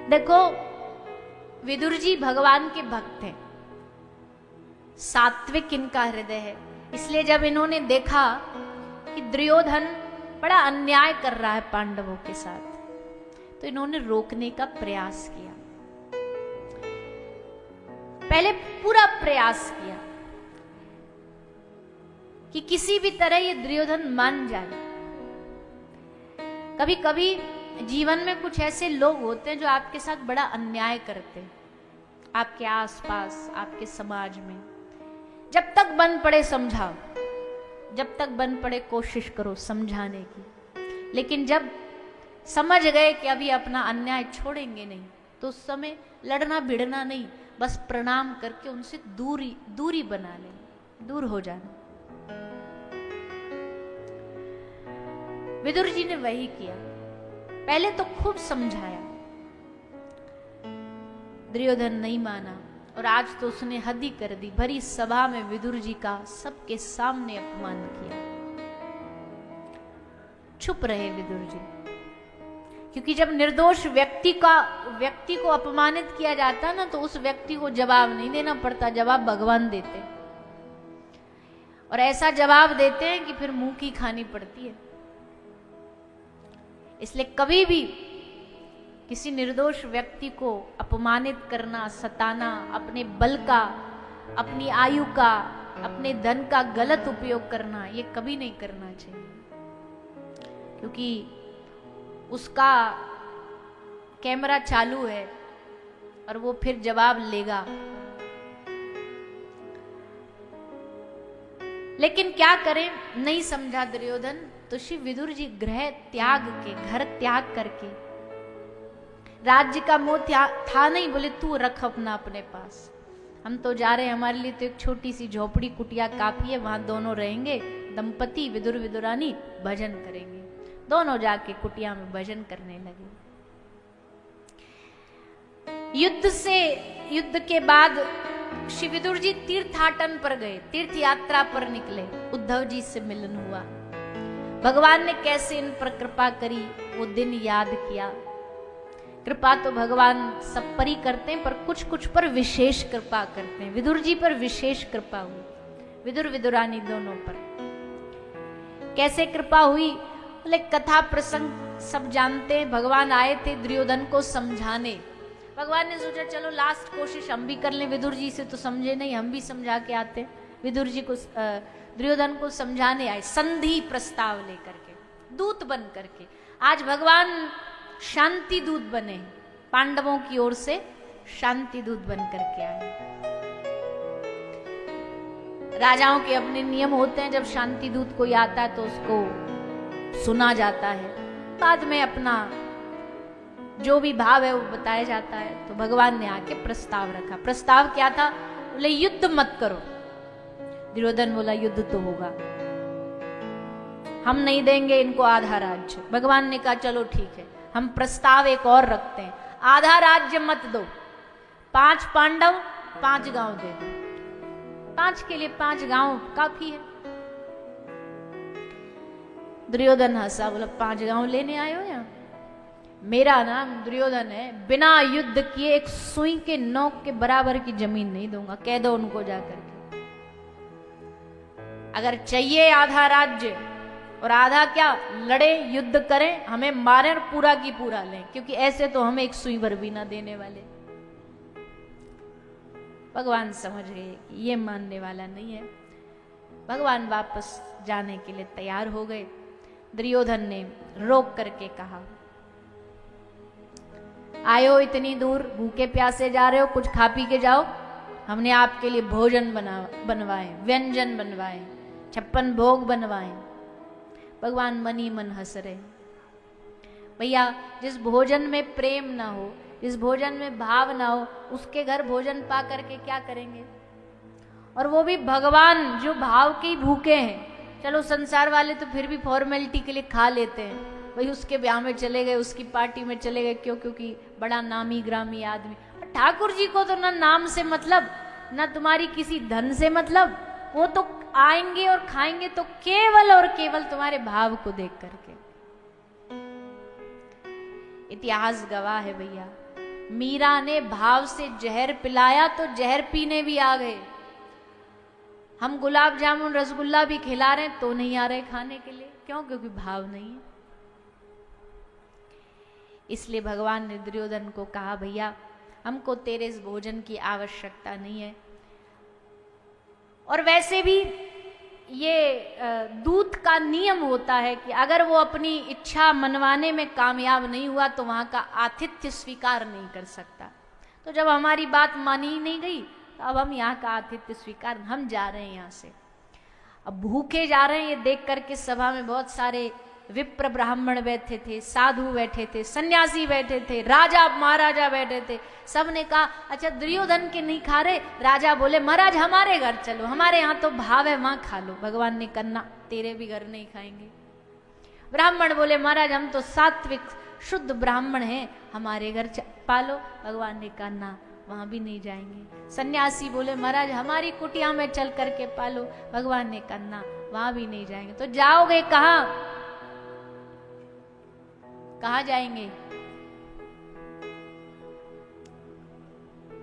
देखो, विदुर जी भगवान के भक्त हैं, सात्विक इनका हृदय है। इसलिए जब इन्होंने देखा कि दुर्योधन बड़ा अन्याय कर रहा है पांडवों के साथ, तो इन्होंने रोकने का प्रयास किया। पहले पूरा प्रयास किया कि किसी भी तरह ये दुर्योधन मान जाए। कभी कभी जीवन में कुछ ऐसे लोग होते हैं जो आपके साथ बड़ा अन्याय करते हैं, आपके आसपास, आपके समाज में। जब तक बन पड़े समझाओ, जब तक बन पड़े कोशिश करो समझाने की। लेकिन जब समझ गए कि अभी अपना अन्याय छोड़ेंगे नहीं, तो उस समय लड़ना भिड़ना नहीं, बस प्रणाम करके उनसे दूरी बना लें, दूर हो जाना। विदुर जी ने वही किया। पहले तो खूब समझाया, दुर्योधन नहीं माना, और आज तो उसने हद ही कर दी। भरी सभा में विदुर जी का सबके सामने अपमान किया। चुप रहे विदुर जी, क्योंकि जब निर्दोष व्यक्ति को अपमानित किया जाता ना, तो उस व्यक्ति को जवाब नहीं देना पड़ता, जवाब भगवान देते। और ऐसा जवाब देते हैं कि फिर मुंह की खानी पड़ती है। इसलिए कभी भी किसी निर्दोष व्यक्ति को अपमानित करना, सताना, अपने बल का, अपनी आयु का, अपने धन का गलत उपयोग करना, ये कभी नहीं करना चाहिए। क्योंकि उसका कैमरा चालू है और वो फिर जवाब लेगा। लेकिन क्या करें, नहीं समझा दुर्योधन। तो श्री विदुर जी गृह त्याग के, घर त्याग करके, राज्य का मोह था नहीं, बोले तू रख अपने पास, हम तो जा रहे हैं, हमारे लिए तो एक छोटी सी झोपड़ी कुटिया काफी है, वहां दोनों रहेंगे, दंपति विदुर विदुरानी भजन करेंगे। दोनों जाके कुटिया में भजन करने लगे। युद्ध के बाद श्री विदुर जी तीर्थाटन पर गए, तीर्थ यात्रा पर निकले। उद्धव जी से मिलन हुआ। भगवान ने कैसे इन पर कृपा करी वो दिन याद किया। कृपा तो भगवान सब पर ही करते हैं, पर कुछ कुछ पर विशेष कृपा करते हैं। विदुर जी पर विशेष कृपा हुई, विदुर विदुरानी दोनों पर। कैसे कृपा हुई, बोले कथा प्रसंग सब जानते हैं। भगवान आए थे दुर्योधन को समझाने। भगवान ने सोचा चलो लास्ट कोशिश हम भी कर लें, विदुर जी से तो समझे नहीं, हम भी समझा के आते। विदुर जी को दुर्योधन को समझाने आए, संधि प्रस्ताव लेकर के, दूत बन करके। आज भगवान शांति दूत बने, पांडवों की ओर से शांति दूत बन करके आए। राजाओं के अपने नियम होते हैं, जब शांति दूत कोई आता है तो उसको सुना जाता है, बाद में अपना जो भी भाव है वो बताया जाता है। तो भगवान ने आके प्रस्ताव रखा। प्रस्ताव क्या था, बोले युद्ध मत करो। दुर्योधन बोला युद्ध तो होगा, हम नहीं देंगे इनको आधा राज्य। भगवान ने कहा चलो ठीक है, हम प्रस्ताव एक और रखते हैं, आधा राज्य मत दो, 5 पांडव 5 गांव दे दो। 5 के लिए 5 गांव काफी है। दुर्योधन हंसा, बोला 5 गांव लेने आए हो यहाँ? मेरा नाम दुर्योधन है, बिना युद्ध किए एक सुई के नोक के बराबर की जमीन नहीं दूंगा। कह दो उनको जाकर के, अगर चाहिए आधा राज्य, और आधा क्या, लड़े युद्ध करें, हमें मारे और पूरा की पूरा लें, क्योंकि ऐसे तो हमें एक सुई भर भी ना देने वाले। भगवान समझ गए कि ये मानने वाला नहीं है। भगवान वापस जाने के लिए तैयार हो गए। दुर्योधन ने रोक करके कहा, आए हो इतनी दूर, भूखे प्यासे जा रहे हो, कुछ खा पी के जाओ। हमने आपके लिए भोजन बनवाए, व्यंजन बनवाए, 56 भोग बनवाए। भगवान मन ही मन हंस रहे। भैया, जिस भोजन में प्रेम ना हो, जिस भोजन में भाव ना हो, उसके घर भोजन पा करके क्या करेंगे? और वो भी भगवान जो भाव के ही भूखे हैं। चलो संसार वाले तो फिर भी फॉर्मेलिटी के लिए खा लेते हैं, वही उसके ब्याह में चले गए, उसकी पार्टी में चले गए, क्यों? क्योंकि बड़ा नामी ग्रामी आदमी। ठाकुर जी को तो ना नाम से मतलब, ना तुम्हारी किसी धन से मतलब। वो तो आएंगे और खाएंगे तो केवल और केवल तुम्हारे भाव को देख करके। इतिहास गवाह है भैया, मीरा ने भाव से जहर पिलाया तो जहर पीने भी आ गए। हम गुलाब जामुन रसगुल्ला भी खिला रहे हैं तो नहीं आ रहे खाने के लिए, क्यों? क्योंकि भाव नहीं है। इसलिए भगवान ने दुर्योधन को कहा, भैया हमको तेरे इस भोजन की आवश्यकता नहीं है। और वैसे भी ये दूत का नियम होता है कि अगर वो अपनी इच्छा मनवाने में कामयाब नहीं हुआ तो वहां का आतिथ्य स्वीकार नहीं कर सकता। तो जब हमारी बात मानी ही नहीं गई तो अब हम यहाँ का आतिथ्य स्वीकार, हम जा रहे हैं यहाँ से। अब भूखे जा रहे हैं ये देख करके सभा में बहुत सारे विप्र ब्राह्मण बैठे थे, साधु बैठे थे, सन्यासी बैठे थे, राजा महाराजा बैठे थे। सब ने कहा अच्छा दुर्योधन के नहीं खा रहे। राजा बोले महाराज हमारे घर चलो, हमारे यहाँ तो भाव है वहां खा लो। भगवान ने कहा तेरे भी घर नहीं खाएंगे। ब्राह्मण बोले महाराज हम तो सात्विक शुद्ध ब्राह्मण हैं, हमारे घर पालो। भगवान ने कहा ना वहां भी नहीं जाएंगे। सन्यासी बोले महाराज हमारी कुटिया में चल करके पालो। भगवान ने कहा ना वहां भी नहीं जाएंगे। तो जाओगे कहाँ? कहाँ जाएंगे?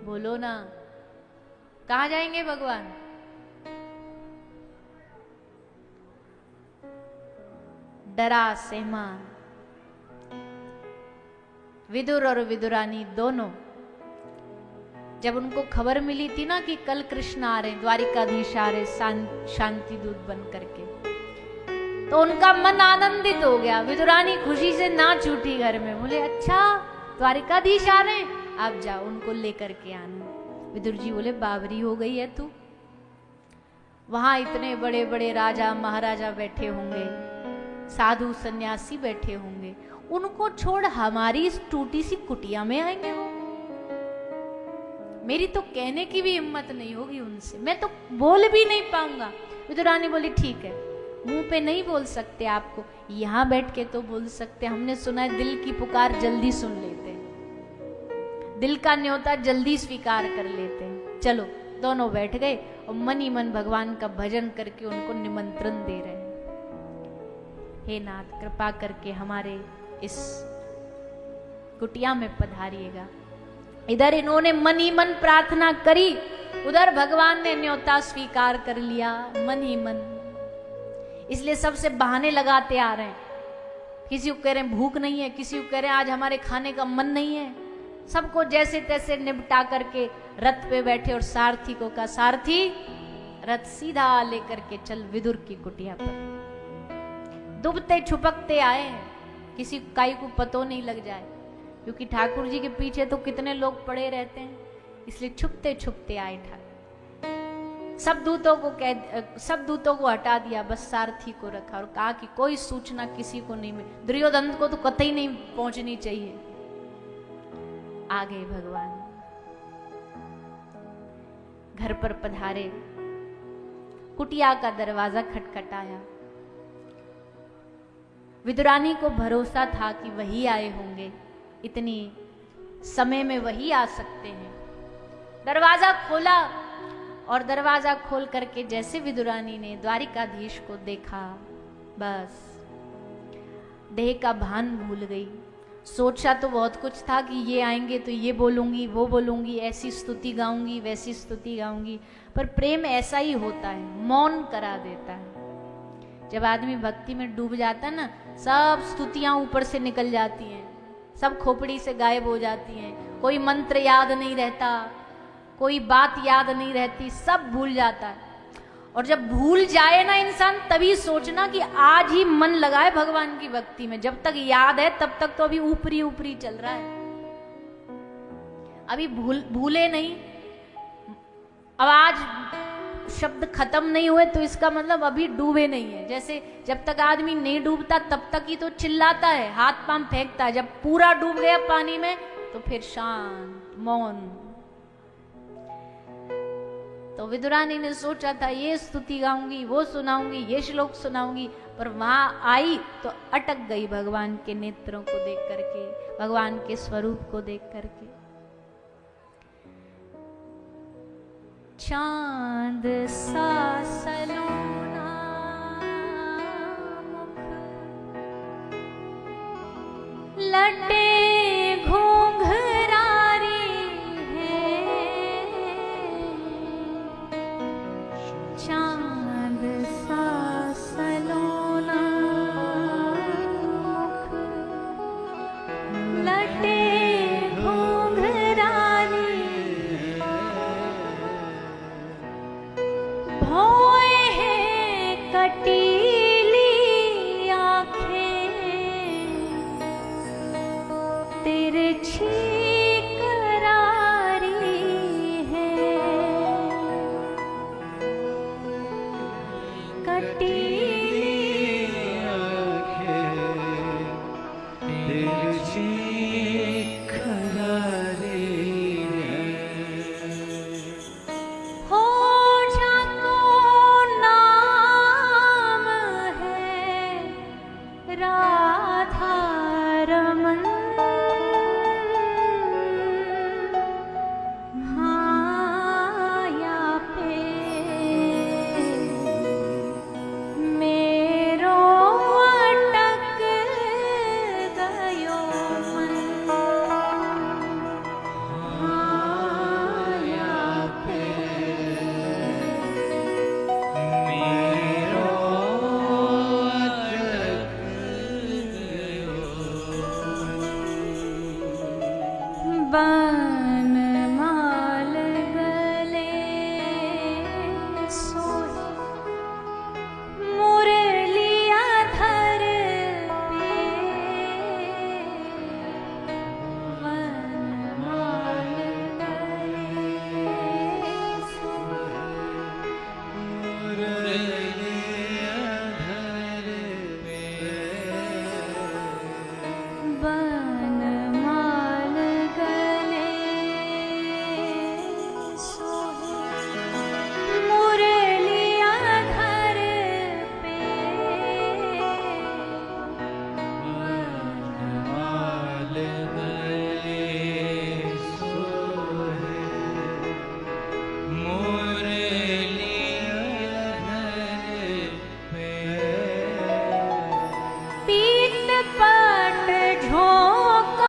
बोलो ना, कहाँ जाएंगे भगवान? डरा सहमान विदुर और विदुरानी दोनों, जब उनको खबर मिली थी ना कि कल कृष्ण आ रहे, द्वारिकाधीश आ रहे शांति दूत बन करके, तो उनका मन आनंदित हो गया। विदुरानी खुशी से नाच उठी घर में, बोले अच्छा द्वारिकाधीश आ रहे हैं, आप जाओ उनको लेकर के आना। विदुर जी बोले बावरी हो गई है तू, वहां इतने बड़े बड़े राजा महाराजा बैठे होंगे, साधु सन्यासी बैठे होंगे, उनको छोड़ हमारी इस टूटी सी कुटिया में आएंगे वो? मेरी तो कहने की भी हिम्मत नहीं होगी उनसे, मैं तो बोल भी नहीं पाऊंगा। विदुरानी बोली ठीक है, मुंह पे नहीं बोल सकते आपको, यहां बैठ के तो बोल सकते। हमने सुना है दिल की पुकार जल्दी सुन लेते हैं, दिल का न्योता जल्दी स्वीकार कर लेते हैं। चलो दोनों बैठ गए और मन ही मन भगवान का भजन करके उनको निमंत्रण दे रहे हैं। हे नाथ कृपा करके हमारे इस कुटिया में पधारिएगा। इधर इन्होंने मन ही मन प्रार्थना करी, उधर भगवान ने न्योता स्वीकार कर लिया मन ही मन। इसलिए सबसे बहाने लगाते आ रहे हैं। किसी को कह रहे हैं भूख नहीं है, किसी को कह रहे हैं आज हमारे खाने का मन नहीं है। सबको जैसे तैसे निपटा करके रथ पे बैठे और सारथी को कहा सारथी रथ सीधा लेकर के चल विदुर की कुटिया पर। दुबते छुपकते आए, किसी काई को पतो नहीं लग जाए, क्योंकि ठाकुर जी के पीछे तो कितने लोग पड़े रहते हैं, इसलिए छुपते छुपते आए ठाकुर। सब दूतों को हटा दिया, बस सारथी को रखा और कहा कि कोई सूचना किसी को नहीं मिली, दुर्योधन को तो कतई नहीं पहुंचनी चाहिए। आ गए भगवान, घर पर पधारे, कुटिया का दरवाजा खटखटाया। विदुरानी को भरोसा था कि वही आए होंगे, इतनी समय में वही आ सकते हैं। दरवाजा खोला और दरवाजा खोल करके जैसे विदुरानी ने द्वारिकाधीश को देखा, बस देह का भान भूल गई। सोचा तो बहुत कुछ था कि ये आएंगे तो ये बोलूंगी वो बोलूंगी, ऐसी स्तुति गाऊंगी वैसी स्तुति गाऊंगी, पर प्रेम ऐसा ही होता है, मौन करा देता है। जब आदमी भक्ति में डूब जाता है ना, सब स्तुतियां ऊपर से निकल जाती हैं, सब खोपड़ी से गायब हो जाती हैं, कोई मंत्र याद नहीं रहता, कोई बात याद नहीं रहती, सब भूल जाता है। और जब भूल जाए ना इंसान, तभी सोचना कि आज ही मन लगाए भगवान की भक्ति में। जब तक याद है तब तक तो अभी ऊपरी ऊपरी चल रहा है, अभी भूले नहीं। अब आज शब्द खत्म नहीं हुए तो इसका मतलब अभी डूबे नहीं है। जैसे जब तक आदमी नहीं डूबता तब तक ही तो चिल्लाता है, हाथ पांव फेंकता है, जब पूरा डूब गया पानी में तो फिर शांत मौन। तो विदुरानी ने सोचा था ये स्तुति गाऊंगी वो सुनाऊंगी ये श्लोक सुनाऊंगी, पर वहां आई तो अटक गई भगवान के नेत्रों को देख करके, भगवान के स्वरूप को देख करके। चांद सा सलोना मुख लटे घूंघरारी, तिरछी करारी है, कटी बा